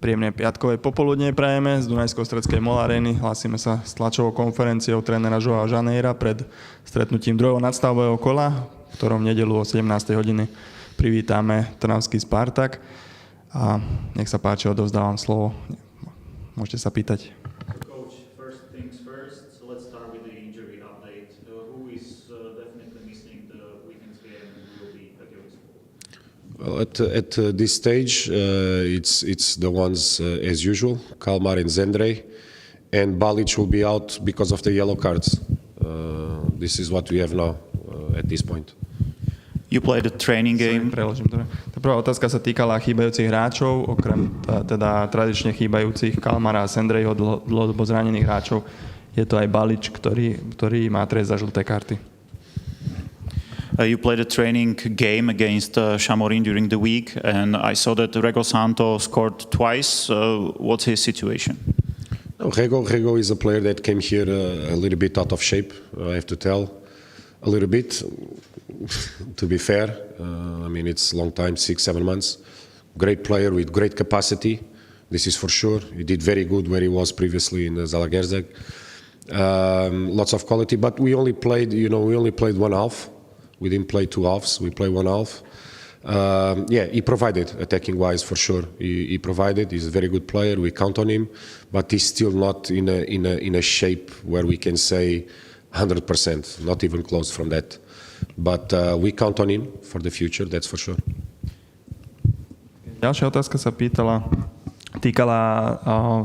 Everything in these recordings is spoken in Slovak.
Príjemné piatkové popoludne prajeme z Dunajsko-Stredskej MOL arény. Hlásime sa s tlačovou konferenciou trénera Joaa Janeira pred stretnutím druhého nadstavbového kola, v ktorom v nedeľu o 17. hodine privítame trnavský Spartak. A nech sa páči, odovzdávam slovo. Môžete sa pýtať. Coach, first things first, so let's start with the injury update. Who is definitely missing the weekend's game and will be at your disposal? Well, at this stage, it's the ones as usual, Kalmar and Zendre, and Balic will be out because of the yellow cards. This is what we have now at this point. You played a training game. Preložím to. Tá prvá otázka sa týkala chýbajúcich hráčov, okrem teda tradične chýbajúcich Kalmara a Zendreho, dlhodobo zranených hráčov. Je to aj Balic, ktorý má trest za žlté karty. You played a training game against Chamur during the week, and I saw that Rego Santo scored twice. What's his situation? No, Rego is a player that came here a little bit out of shape, I have to tell. A little bit, to be fair. I mean, it's a long time, 6-7 months. Great player with great capacity, this is for sure. He did very good where he was previously in Zalaegerszeg. Lots of quality, but we only played one half. We didn't play two halves, we played one half. He provided attacking-wise for sure. He provided, he's a very good player, we count on him, but he's still not in a shape where we can say 100%, not even close from that. But we count on him for the future, that's for sure. Ďalšia otázka sa týkala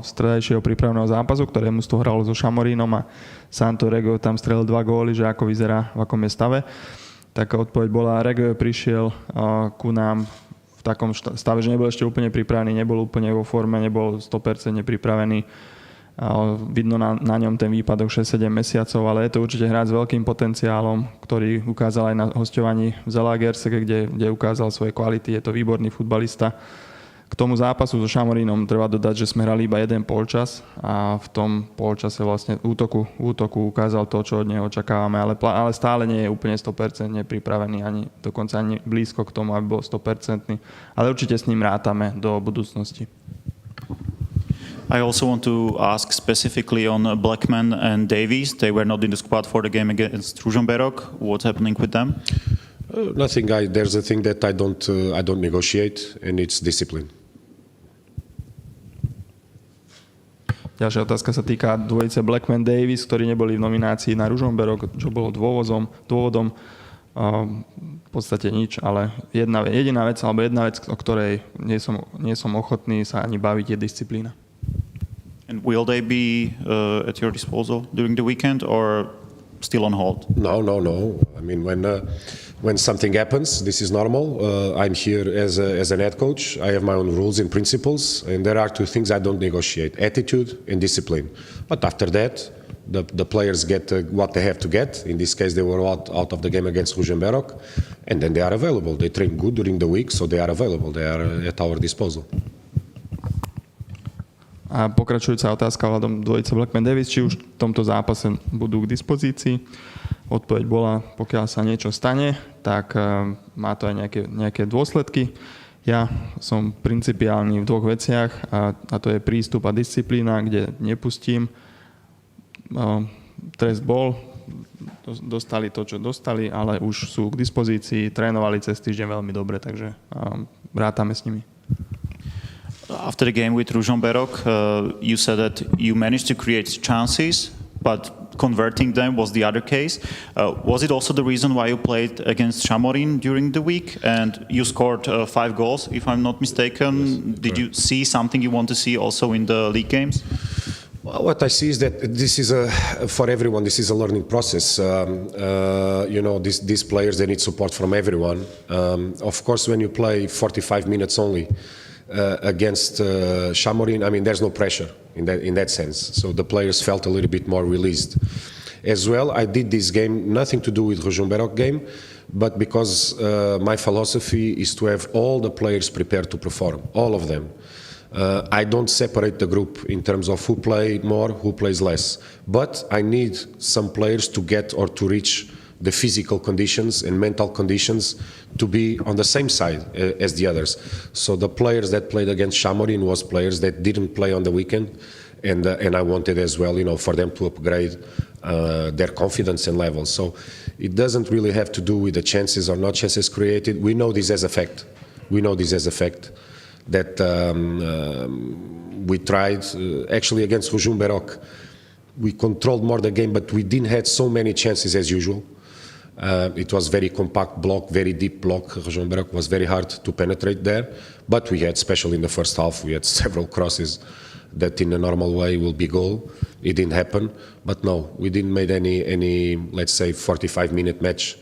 stredajšieho prípravného zápasu, ktoré mužstvo hralo so Chamurínom a Santo Rego tam strelil 2 góly, že ako vyzerá, v akom je stave. Taká odpoveď bola, Rego prišiel ku nám v takom stave, že nebol ešte úplne pripravený, nebol úplne vo forme, nebol 100% pripravený. Vidno na ňom ten výpadok 6-7 mesiacov, ale je to určite hráč s veľkým potenciálom, ktorý ukázal aj na hosťovaní v Zalaegerszege, kde ukázal svoje kvality. Je to výborný futbalista. K tomu zápasu so Chamurínom treba dodať, že sme hrali iba jeden polčas a v tom polčase vlastne útoku ukázal to, čo od neho očakávame, ale stále nie je úplne 100% pripravený, dokonca ani blízko k tomu, aby bol 100%. Ale určite s ním rátame do budúcnosti. I also want to ask specifically on Blackman and Davies. They were not in the squad for the game against Ružomberok. What's happening with them? Nothing. There's a thing that I don't negotiate, and it's discipline. Ďalšia otázka sa týka dvojice Blackman-Davies, ktorí neboli v nominácii na Ružomberok, čo bolo dôvodom. V podstate nič, ale jedna vec, o ktorej nie som ochotný sa ani baviť, je disciplína. And will they be at your disposal during the weekend or still on hold? No. I mean, when something happens, this is normal. I'm here as an head coach. I have my own rules and principles, and there are 2 things I don't negotiate: attitude and discipline. But after that, the players get what they have to get. In this case, they were out of the game against Ružomberok, and then they are available. They train good during the week, so they are available. They are at our disposal. A pokračujúca otázka ohľadom dvojice Blackman-Davies, či už v tomto zápase budú k dispozícii. Odpoveď bola, pokiaľ sa niečo stane, tak má to aj nejaké dôsledky. Ja som principiálny v 2 veciach a to je prístup a disciplína, kde nepustím. Trest bol, dostali to, čo dostali, ale už sú k dispozícii, trénovali cez týždeň veľmi dobre, takže rátame s nimi. After the game with Ružomberok, you said that you managed to create chances, but converting them was the other case. Was it also the reason why you played against Chamur during the week and you scored 5 goals, if I'm not mistaken? Yes, did you see something you want to see also in the league games? Well, what I see is that this is for everyone. This is a learning process. These players, they need support from everyone. Of course, when you play 45 minutes only against Chamur, I mean, there's no pressure in that sense. So the players felt a little bit more released. As well, I did this game nothing to do with Ružomberok game, but because my philosophy is to have all the players prepared to perform, all of them. I don't separate the group in terms of who play more, who plays less. But I need some players to get or to reach the physical conditions and mental conditions to be on the same side as the others. So the players that played against Chamur was players that didn't play on the weekend, and I wanted as well, for them to upgrade their confidence and levels. So it doesn't really have to do with the chances or not chances created. We know this as a fact. That we tried actually against Ružomberok. We controlled more the game, but we didn't have so many chances as usual. It was very compact block, very deep block. Ružomberok was very hard to penetrate there, but we had, especially in the first half, we had several crosses that in a normal way will be goal. It didn't happen, but no, we didn't make any let's say 45-minute match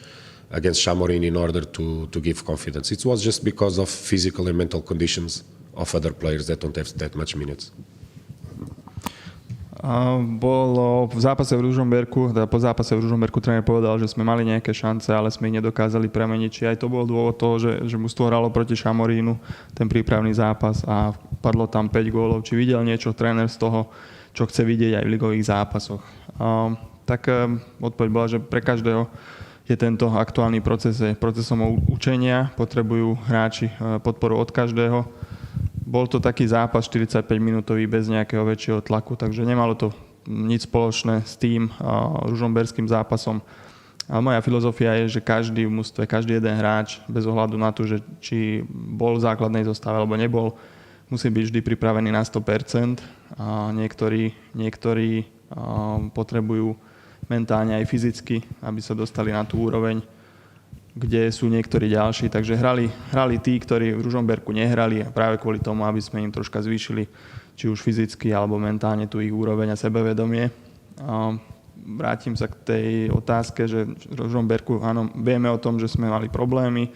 against Chamur in order to give confidence. It was just because of physical and mental conditions of other players that don't have that much minutes. Bolo v zápase v Ružomberku, teda po zápase v Ružomberku tréner povedal, že sme mali nejaké šance, ale sme ich nedokázali premeniť. Či aj to bol dôvod toho, že mužstvo hralo proti Chamurínu ten prípravný zápas a padlo tam 5 gólov. Či videl niečo tréner z toho, čo chce vidieť aj v ligových zápasoch? Tak odpoveď bola, že pre každého je tento aktuálny procesom učenia, potrebujú hráči podporu od každého. Bol to taký zápas 45-minútový bez nejakého väčšieho tlaku, takže nemalo to nič spoločné s tým ružomberským zápasom. Ale moja filozofia je, že každý v mužstve, každý jeden hráč, bez ohľadu na to, že či bol v základnej zostave alebo nebol, musí byť vždy pripravený na 100%. A niektorí potrebujú mentálne aj fyzicky, aby sa dostali na tú úroveň, kde sú niektorí ďalší. Takže hrali tí, ktorí v Ružomberku nehrali a práve kvôli tomu, aby sme im troška zvýšili či už fyzicky alebo mentálne tú ich úroveň a sebavedomie. Vrátim sa k tej otázke, že v Ružomberku, áno, vieme o tom, že sme mali problémy.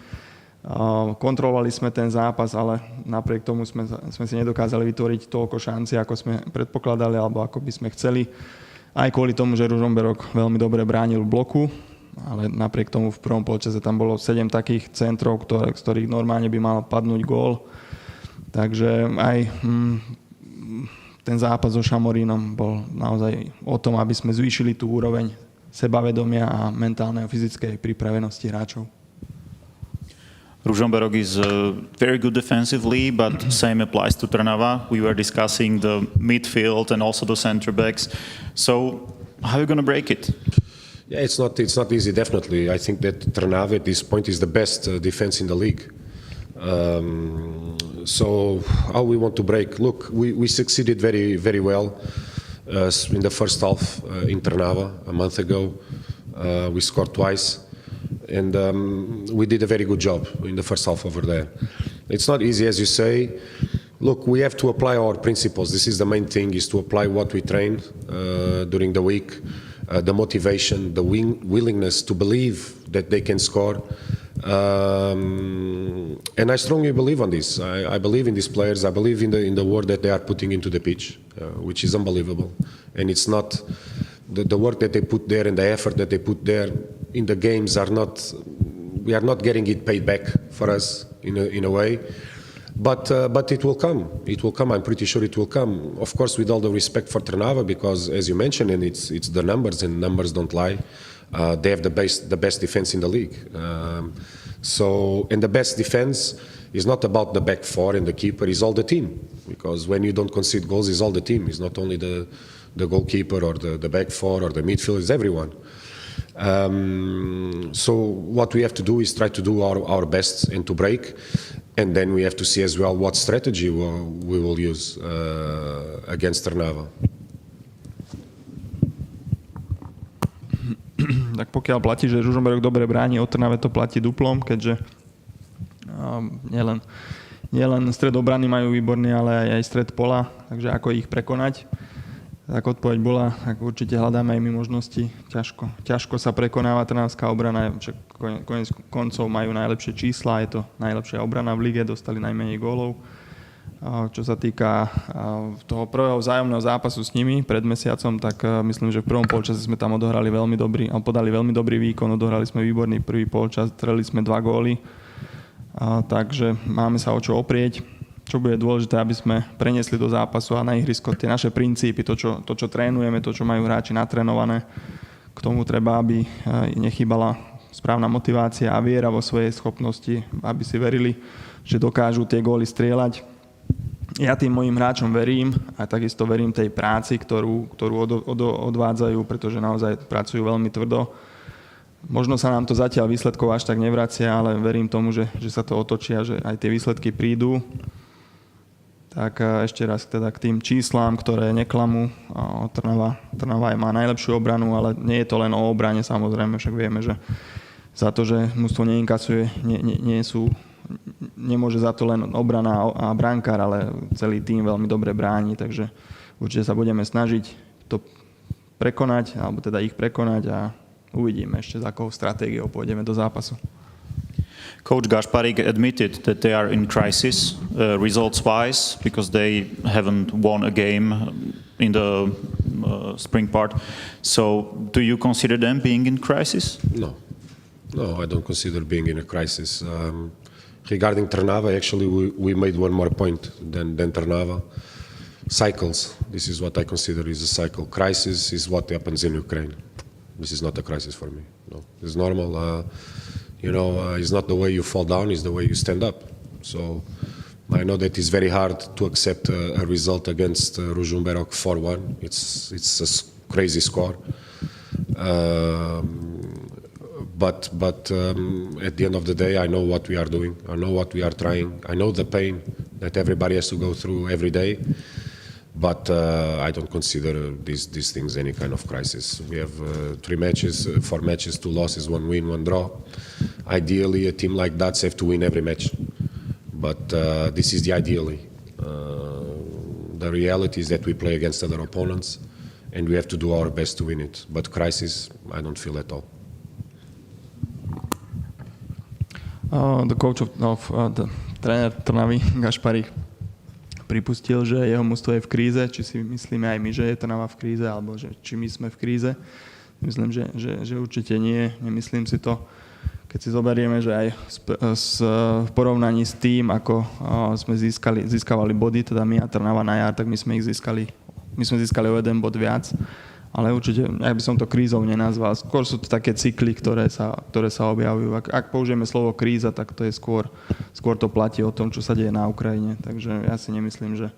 Kontrolovali sme ten zápas, ale napriek tomu sme si nedokázali vytvoriť toľko šanci, ako sme predpokladali alebo ako by sme chceli. Aj kvôli tomu, že Ružomberok veľmi dobre bránil v bloku, ale napriek tomu v prvom polčase tam bolo 7 takých centrov, z ktorých normálne by mal padnúť gól. Takže aj ten zápas so Chamurínom bol naozaj o tom, aby sme zvýšili tú úroveň sebavedomia a mentálnej a fyzickej pripravenosti hráčov. Ružomberok is very good defensively, but same applies to Trnava. We were discussing the midfield and also the center backs. So how are you going to break it? Yeah, it's not easy, definitely. I think that Trnava at this point is the best defense in the league. So how we want to break? Look, we succeeded very, very well in the first half in Trnava a month ago. We scored twice, and we did a very good job in the first half over there. It's not easy, as you say. Look, we have to apply our principles. This is the main thing, is to apply what we trained during the week. The motivation, the willingness to believe that they can score. And I strongly believe on this. I believe in these players. I believe in the work that they are putting into the pitch, which is unbelievable. And it's not the work that they put there and the effort that they put there in the games are not. We are not getting it paid back for us in a way. But it will come. It will come. I'm pretty sure it will come. Of course, with all the respect for Trnava, because as you mentioned, and it's the numbers, and numbers don't lie. They have the best defense in the league. And the best defense is not about the back four and the keeper. It's all the team. Because when you don't concede goals, it's all the team. It's not only the goalkeeper or the back four or the midfield. It's everyone. So what we have to do is try to do our best and to break. And then we have to see as well what strategy we will use against Trnava. Tak pokiaľ platí, že Ružomberok dobre bráni, o Trnave to platí duplom, keďže nielen stred obrany majú výborný, ale aj stred pola, takže ako ich prekonať. Tak odpoveď bola, tak určite hľadáme aj my možnosti. Ťažko sa prekonáva trnavská obrana, koniec koncov majú najlepšie čísla, je to najlepšia obrana v lige, dostali najmenej gólov. Čo sa týka toho prvého vzájomného zápasu s nimi pred mesiacom, tak myslím, že v prvom polčase sme tam podali veľmi dobrý výkon, odohrali sme výborný prvý polčas, strelili sme 2 góly, takže máme sa o čo oprieť. Čo bude dôležité, aby sme preniesli do zápasu a na ihrisko tie naše princípy, to, čo trénujeme, to, čo majú hráči natrénované, k K tomu treba, aby nechýbala správna motivácia a viera vo svojej schopnosti, aby si verili, že dokážu tie góly strieľať. Ja tým mojim hráčom verím a takisto verím tej práci, ktorú odvádzajú, pretože naozaj pracujú veľmi tvrdo. Možno sa nám to zatiaľ výsledkov až tak nevracia, ale verím tomu, že sa to otočí a že aj tie výsledky prídu. Tak ešte raz teda k tým číslám, ktoré neklamú. Trnava má najlepšiu obranu, ale nie je to len o obrane, samozrejme, však vieme, že za to, že mužstvo neinkasuje, nemôže za to len obrana a brankár, ale celý tým veľmi dobre bráni, takže určite sa budeme snažiť to prekonať, alebo teda ich prekonať a uvidíme ešte, za akou stratégiou pôjdeme do zápasu. Coach Gasparík admitted that they are in crisis results-wise because they haven't won a game in the spring part. So, do you consider them being in crisis? No, I don't consider being in a crisis. Regarding Trnava, actually, we made one more point than Trnava. Cycles. This is what I consider is a cycle. Crisis is what happens in Ukraine. This is not a crisis for me. No, it's normal. It's not the way you fall down, it's the way you stand up. So I know that it's very hard to accept a result against Ružomberok 4-1. It's a crazy score. But at the end of the day, I know what we are doing. I know what we are trying. I know the pain that everybody has to go through every day. But I don't consider these things any kind of crisis. We have 4 matches, 2 losses, 1 win, 1 draw. Ideally, a team like that have to win every match. But this is the ideally. The reality is that we play against other opponents and we have to do our best to win it. But crisis, I don't feel at all. The coach of the trainer Trnavy, Gasparík, pripustil, že jeho mužstvo je v kríze. Či si myslíme aj my, že je Trnava v kríze, alebo že či my sme v kríze. Myslím, že určite nie. Nemyslím si to. Keď si zoberieme, že aj v porovnaní s tým, ako sme získavali body, teda my a Trnava na jar, tak my sme získali o 1 bod viac. Ale určite, ja by som to krízou nenazval. Skôr sú to také cykly, ktoré sa objavujú. Ak použijeme slovo kríza, tak to je skôr to platí o tom, čo sa deje na Ukrajine. Takže ja si nemyslím, že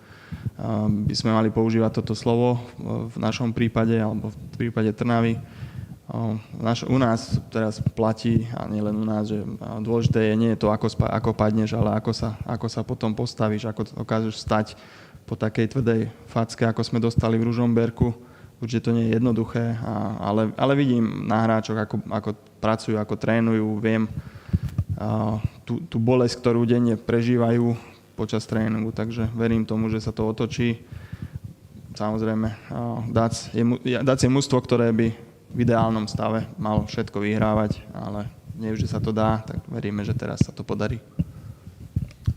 by sme mali používať toto slovo v našom prípade, alebo v prípade Trnavy. U nás teraz platí, a nie len u nás, že dôležité je nie to, ako padneš, ale ako sa potom postavíš, ako dokážeš stať po takej tvrdej facke, ako sme dostali v Ružomberku. Určite to nie je jednoduché, ale vidím na hráčoch, ako pracujú, ako trénujú, viem tú bolesť, ktorú denne prežívajú počas tréningu, takže verím tomu, že sa to otočí. Samozrejme, DAC je mužstvo, ktoré by v ideálnom stave malo všetko vyhrávať, ale nie vždy sa to dá, tak veríme, že teraz sa to podarí.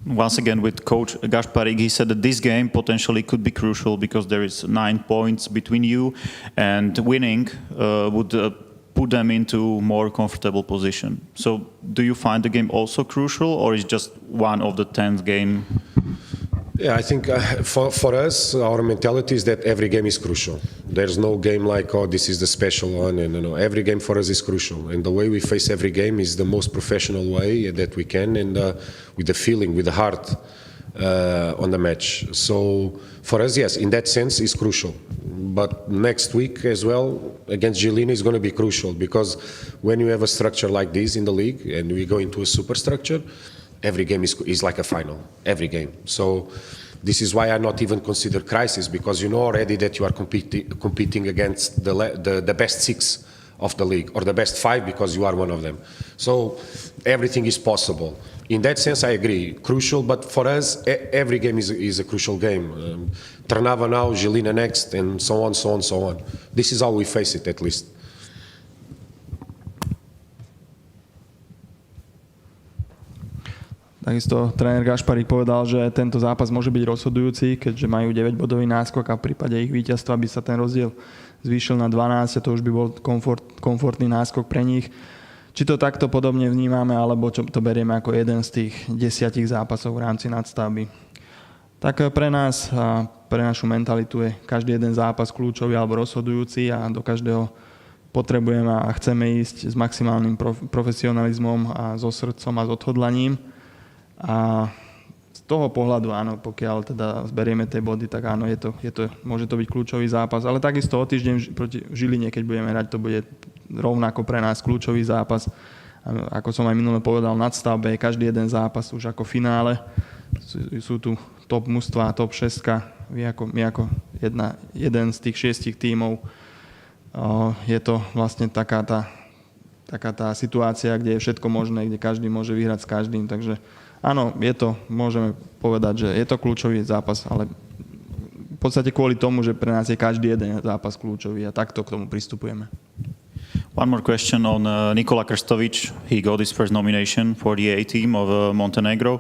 Once again with Coach Gasparík, he said that this game potentially could be crucial because there is 9 points between you and winning would put them into more comfortable position. So do you find the game also crucial or is just one of the 10th game? Yeah, I think for us, our mentality is that every game is crucial. There's no game like, this is the special one. And every game for us is crucial. And the way we face every game is the most professional way that we can, and with the feeling, with the heart on the match. So for us, yes, in that sense, it's crucial. But next week as well, against Žilina is going to be crucial because when you have a structure like this in the league and we go into a superstructure, every game is like a final, every game. So this is why I not even consider crisis, because you know already that you are competing against the best 6 of the league, or the best 5 because you are one of them. So everything is possible. In that sense, I agree, crucial, but for us, every game is a crucial game. Trnava now, Žilina next, and so on, so on, so on. This is how we face it, at least. Takisto tréner Gasparík povedal, že tento zápas môže byť rozhodujúci, keďže majú 9-bodový náskok a v prípade ich víťazstva by sa ten rozdiel zvýšil na 12 a to už by bol komfortný náskok pre nich. Či to takto podobne vnímame, alebo čo to berieme ako jeden z tých 10 zápasov v rámci nadstavby. Tak pre nás, pre našu mentalitu je každý jeden zápas kľúčový alebo rozhodujúci a do každého potrebujeme a chceme ísť s maximálnym profesionalizmom a so srdcom a s odhodlaním. A z toho pohľadu áno, pokiaľ teda zberieme tie body, tak áno, môže to byť kľúčový zápas. Ale takisto o týždeň proti Žiline, keď budeme hrať, to bude rovnako pre nás kľúčový zápas. Ako som aj minule povedal, nadstavbe, každý jeden zápas už ako finále. Sú tu top mužstva, top 6. My ako jeden z tých 6 tímov. Je to vlastne taká tá situácia, kde je všetko možné, kde každý môže vyhrať s každým. Takže áno, môžeme povedať, že je to kľúčový zápas, ale v podstate kvôli tomu, že pre nás je každý jeden zápas kľúčový a takto k tomu pristupujeme. One more question on Nikola Kristovic. He got his first nomination for the A team of Montenegro.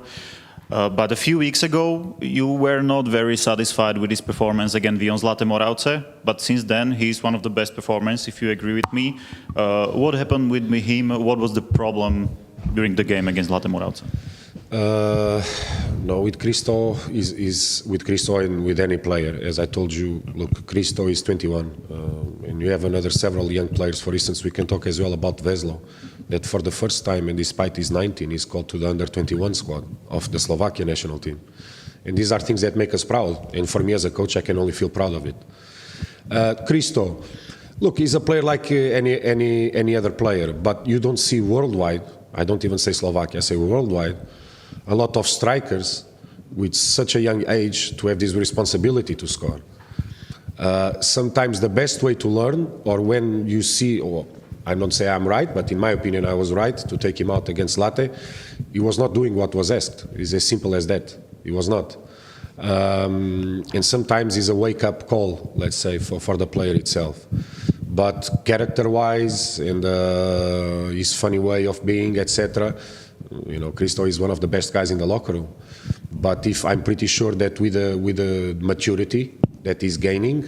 But a few weeks ago, you were not very satisfied with his performance against Zlate Moravce. But since then, he's one of the best performers, if you agree with me. What happened with him? What was the problem during the game against Zlate Moravce? No, with Kristo with Kristo and with any player. As I told you, look, Kristo is 21, and you have several young players. For instance, we can talk as well about Veslo, that for the first time, and despite he's 19, he's called to the under-21 squad of the Slovakia national team. And these are things that make us proud. And for me as a coach, I can only feel proud of it. Kristo, look, he's a player like any other player, but you don't see worldwide. I don't even say Slovakia, I say worldwide. A lot of strikers with such a young age to have this responsibility to score. Sometimes the best way to learn, or when you see, or I don't say I'm right, but in my opinion I was right to take him out against Latte. He was not doing what was asked. It's as simple as that. He was not. And sometimes it's a wake-up call, let's say, for the player itself. But character-wise and his funny way of being, etc., you know, Kristo is one of the best guys in the locker room. But I'm pretty sure that with the maturity that he's gaining,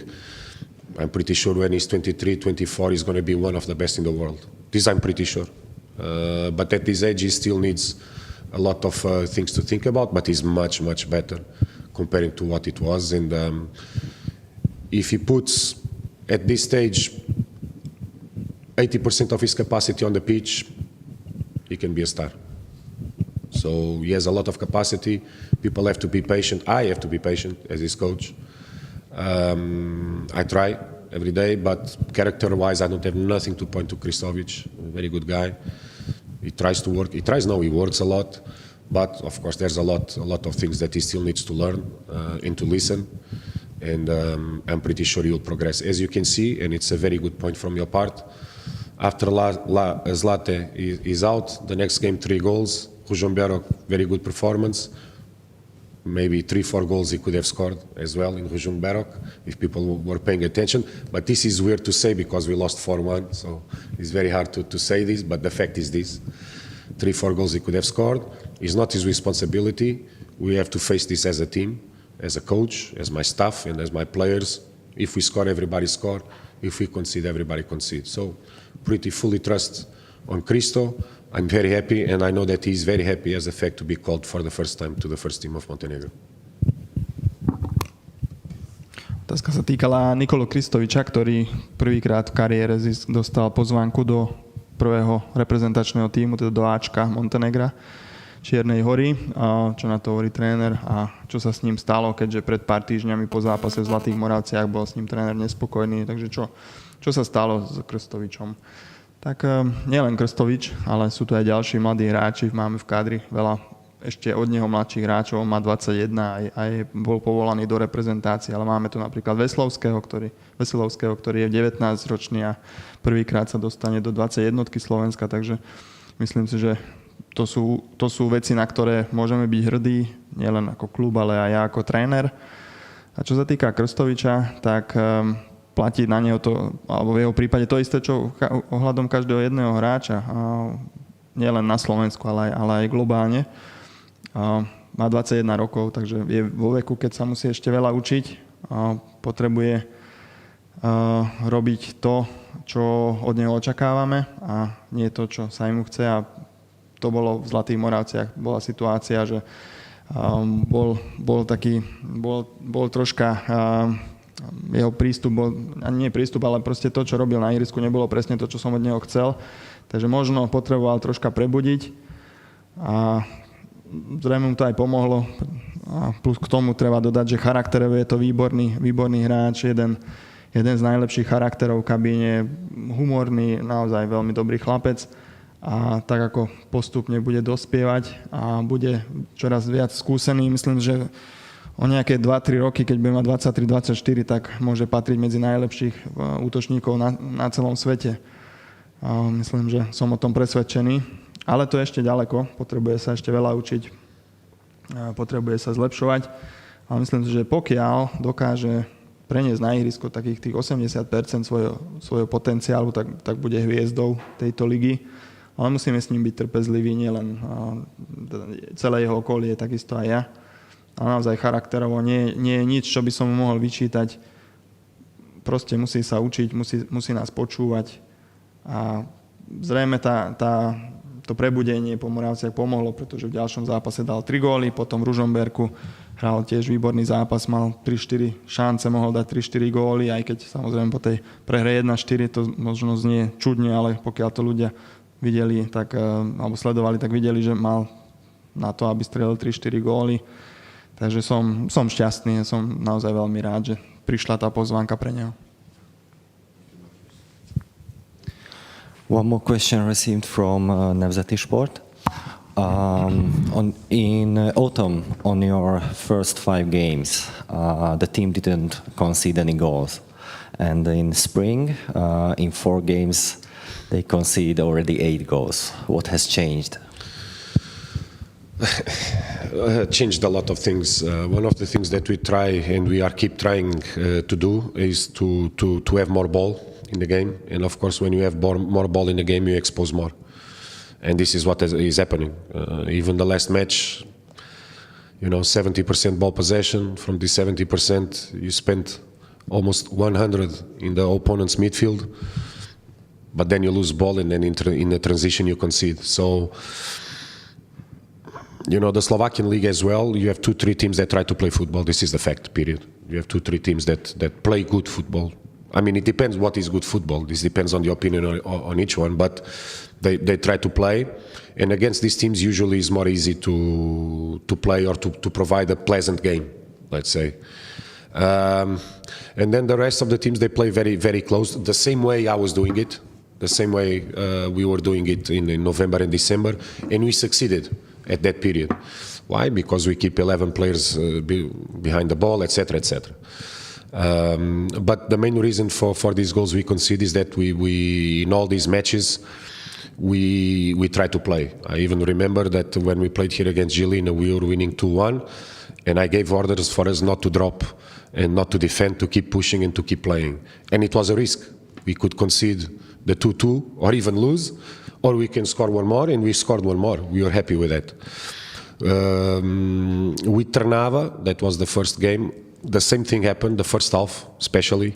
I'm pretty sure when he's 23, 24, he's going to be one of the best in the world. This I'm pretty sure. But at this age, he still needs a lot of things to think about, but he's much, much better comparing to what it was. And if he puts, at this stage, 80% of his capacity on the pitch, he can be a star. So he has a lot of capacity. People have to be patient. I have to be patient as his coach. I try every day, but character-wise, I don't have nothing to point to Kristovic. A very good guy. He tries to work. He works a lot. But of course, there's a lot of things that he still needs to learn and to listen. And I'm pretty sure he will progress. As you can see, and it's a very good point from your part, after Zlate is out, the next game 3 goals. Ružomberok, very good performance. Maybe 3-4 goals he could have scored as well in Ružomberok if people were paying attention. But this is weird to say because we lost 4-1, so it's very hard to say this, but the fact is this. 3-4 goals he could have scored. It's not his responsibility. We have to face this as a team, as a coach, as my staff, and as my players. If we score, everybody score. If we concede, everybody concede. So pretty fully trust on Kristo. I'm very happy, and I know that he's very happy as a fact to be called for the first time to the first team of Montenegro. Otázka sa týkala Nikolu Kristoviča, ktorý prvýkrát v kariére dostal pozvánku do prvého reprezentačného tímu, teda do Ačka Montenegra, Čiernej hory. Čo na to hovorí tréner a čo sa s ním stalo, keďže pred pár týždňami po zápase v Zlatých Moravciach bol s ním tréner nespokojný. Takže čo sa stalo s Kristovičom? Tak nielen Kristovič, ale sú tu aj ďalší mladí hráči. Máme v kádri veľa ešte od neho mladších hráčov. Má 21 a bol povolaný do reprezentácie. Ale máme tu napríklad Veselovského, ktorý je 19-ročný a prvýkrát sa dostane do 21-ky Slovenska. Takže myslím si, že to sú veci, na ktoré môžeme byť hrdí. Nielen ako klub, ale aj ja ako tréner. A čo sa týka Kristoviča, tak platí na neho to, alebo v jeho prípade to isté, čo ohľadom každého jedného hráča. Nielen na Slovensku, ale aj globálne. Má 21 rokov, takže je vo veku, keď sa musí ešte veľa učiť. Potrebuje robiť to, čo od neho očakávame a nie to, čo sa mu chce. A to bolo v Zlatých Moravciach. Bola situácia, že bol troška jeho prístup bol, ani nie prístup, ale proste to, čo robil na ihrisku, nebolo presne to, čo som od neho chcel. Takže možno potreboval troška prebudiť a zrejme mu to aj pomohlo. A plus k tomu treba dodať, že charakterovo je to výborný hráč, jeden z najlepších charakterov v kabíne, humorný, naozaj veľmi dobrý chlapec. A tak ako postupne bude dospievať a bude čoraz viac skúsený, myslím, že o nejaké 2-3 roky, keď bude mať 23-24, tak môže patriť medzi najlepších útočníkov na celom svete. A myslím, že som o tom presvedčený. Ale to je ešte ďaleko, potrebuje sa ešte veľa učiť, potrebuje sa zlepšovať. Ale myslím si, že pokiaľ dokáže preniesť na ihrisko takých tých 80% svojho potenciálu, tak bude hviezdou tejto ligy. Ale musíme s ním byť trpezliví, nielen celé jeho okolie, takisto aj ja. A naozaj charakterovo nie je nič, čo by som mu mohol vyčítať. Proste musí sa učiť, musí nás počúvať. A zrejme to prebudenie po Moravciach pomohlo, pretože v ďalšom zápase dal 3 góly, potom v Ružomberku hral tiež výborný zápas, mal 3-4 šance, mohol dať 3-4 góly, aj keď samozrejme po tej prehre 1-4 to možno znie čudne, ale pokiaľ to ľudia videli, tak, alebo sledovali, tak videli, že mal na to, aby strelil 3-4 góly. Takže som šťastný, som naozaj veľmi rád, že prišla tá pozvánka pre neho. One more question received from Nemzeti Sport. In autumn, on your first 5 games, the team didn't concede any goals. And in spring, in 4 games, they concede already 8 goals. What has changed? Changed a lot of things. One of the things that we try and we are keep trying to do is to have more ball in the game. And of course, when you have more ball in the game, you expose more. And this is what is happening. Even the last match, 70% ball possession. From this 70%, you spent almost 100 in the opponent's midfield. But then you lose ball, and then in the transition you concede. So, the Slovakian league as well, you have 2-3 teams that try to play football. This is the fact, period. You have 2-3 teams that play good football. I mean, it depends what is good football. This depends on the opinion on each one, but they try to play. And against these teams, usually it's more easy to play or to provide a pleasant game, let's say. And then the rest of the teams, they play very, very close. The same way I was doing it, the same way we were doing it in November and December, and we succeeded at that period. Why? Because we keep 11 players behind the ball, etc., etc. But the main reason for these goals we concede is that we in all these matches we try to play. I even remember that when we played here against Žilina, we were winning 2-1, and I gave orders for us not to drop and not to defend, to keep pushing and to keep playing. And it was a risk. We could concede the 2-2 or even lose, or we can score one more, and we scored one more. We were happy with that. With Trnava, that was the first game, the same thing happened, the first half especially.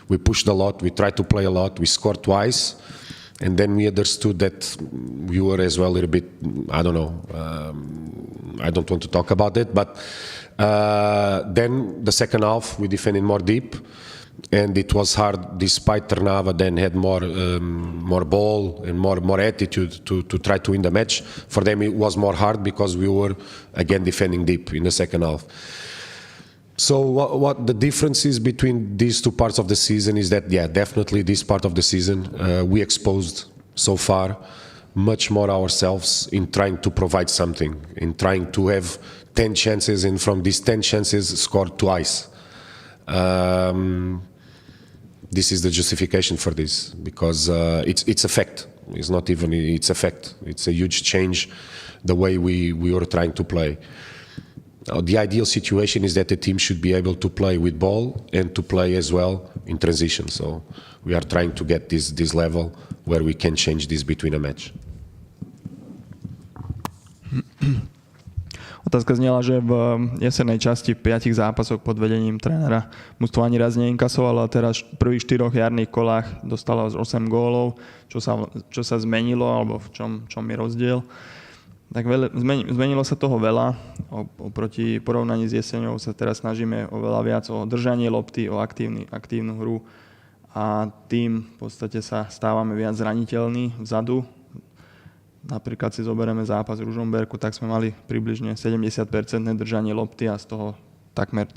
We pushed a lot, we tried to play a lot, we scored twice, and then we understood that we were as well a little bit, I don't know, I don't want to talk about it, but then the second half we defended more deep, and it was hard, despite Trnava then had more ball and more attitude to try to win the match. For them it was more hard because we were again defending deep in the second half. So what the difference is between these two parts of the season is that, yeah, definitely this part of the season we exposed so far much more ourselves in trying to provide something, in trying to have 10 chances, and from these 10 chances scored twice. This is the justification for this, because it's a fact. It's not even, it's a fact. It's a huge change the way we were trying to play. The ideal situation is that the team should be able to play with ball and to play as well in transition. So we are trying to get this level where we can change this between a match. Otázka znela, že v jesennej časti v 5 zápasoch pod vedením trénera mužstvo ani raz neinkasovalo, a teraz v prvých 4 jarných kolách dostalo 8 gólov. Čo sa zmenilo, alebo v čom je rozdiel? Tak zmenilo sa toho veľa. Oproti porovnaní s jeseňou sa teraz snažíme oveľa viac o držanie lopty, o aktívnu hru a tým v podstate sa stávame viac zraniteľní vzadu. Napríklad si zoberieme zápas v Ružomberku, tak sme mali približne 70% držanie lopty a z toho takmer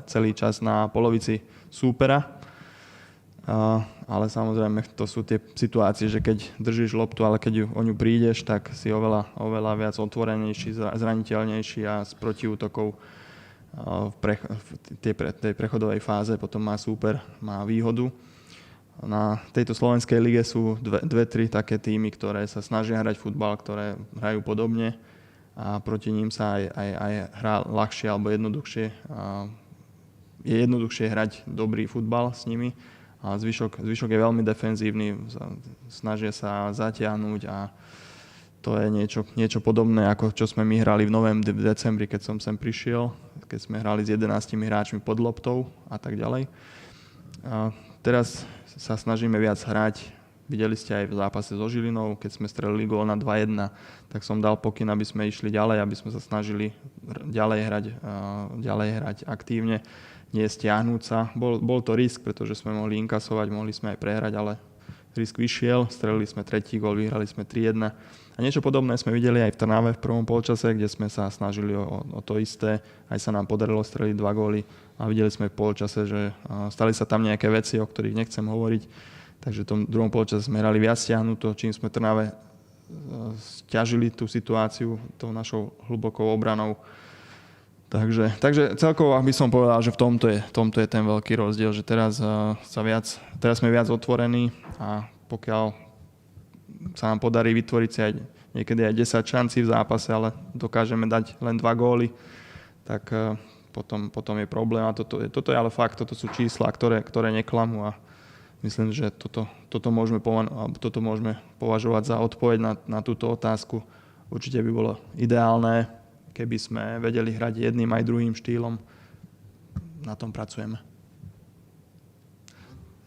celý čas na polovici súpera. Ale samozrejme, to sú tie situácie, že keď držíš loptu, ale keď o ňu prídeš, tak si oveľa viac otvorenejší, zraniteľnejší a z protiútokov v tej prechodovej fáze potom má výhodu. Na tejto slovenskej lige sú dve, tri také týmy, ktoré sa snažia hrať futbal, ktoré hrajú podobne a proti ním sa aj hrá ľahšie alebo jednoduchšie. Je jednoduchšie hrať dobrý futbal s nimi. A zvyšok je veľmi defenzívny, snažia sa zatiahnuť a to je niečo podobné, ako čo sme my hrali v novembri, v decembri, keď som sem prišiel, keď sme hrali s 11 hráčmi pod loptou a tak ďalej. A teraz sa snažíme viac hrať. Videli ste aj v zápase so Žilinou, keď sme strelili gól na 2-1, tak som dal pokyn, aby sme išli ďalej, aby sme sa snažili ďalej hrať aktívne. Nie stiahnuť sa. Bol to risk, pretože sme mohli inkasovať, mohli sme aj prehrať, ale risk vyšiel, strelili sme 3. gól, vyhrali sme 3-1. A niečo podobné sme videli aj v Trnave v prvom polčase, kde sme sa snažili o to isté. Aj sa nám podarilo streliť 2 góly a videli sme v polčase, že stali sa tam nejaké veci, o ktorých nechcem hovoriť. Takže v tom druhom polčase sme hrali viac stiahnuto, čím sme Trnave stiažili tú situáciu tou našou hlbokou obranou. Takže celkovo by som povedal, že v tomto je ten veľký rozdiel, že teraz sme viac otvorení a pokiaľ sa nám podarí vytvoriť si aj niekedy aj 10 šancí v zápase, ale dokážeme dať len 2 góly, tak potom je problém. A toto je ale fakt, toto sú čísla, ktoré neklamú a myslím, že toto môžeme považovať za odpoveď na túto otázku. Určite by bolo ideálne, keby sme vedeli hrať jedným aj druhým štýlom. Na tom pracujeme.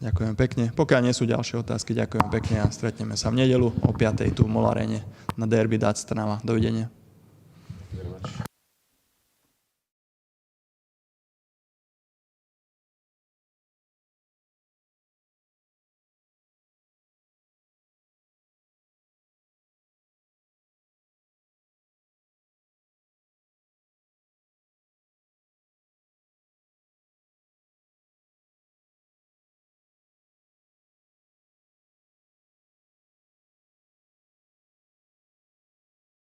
Ďakujem pekne. Pokiaľ nie sú ďalšie otázky, ďakujem pekne a stretneme sa v nedeľu o 5:00 tu v Mol Arene na derby DAC-Trnava. Dovidenia.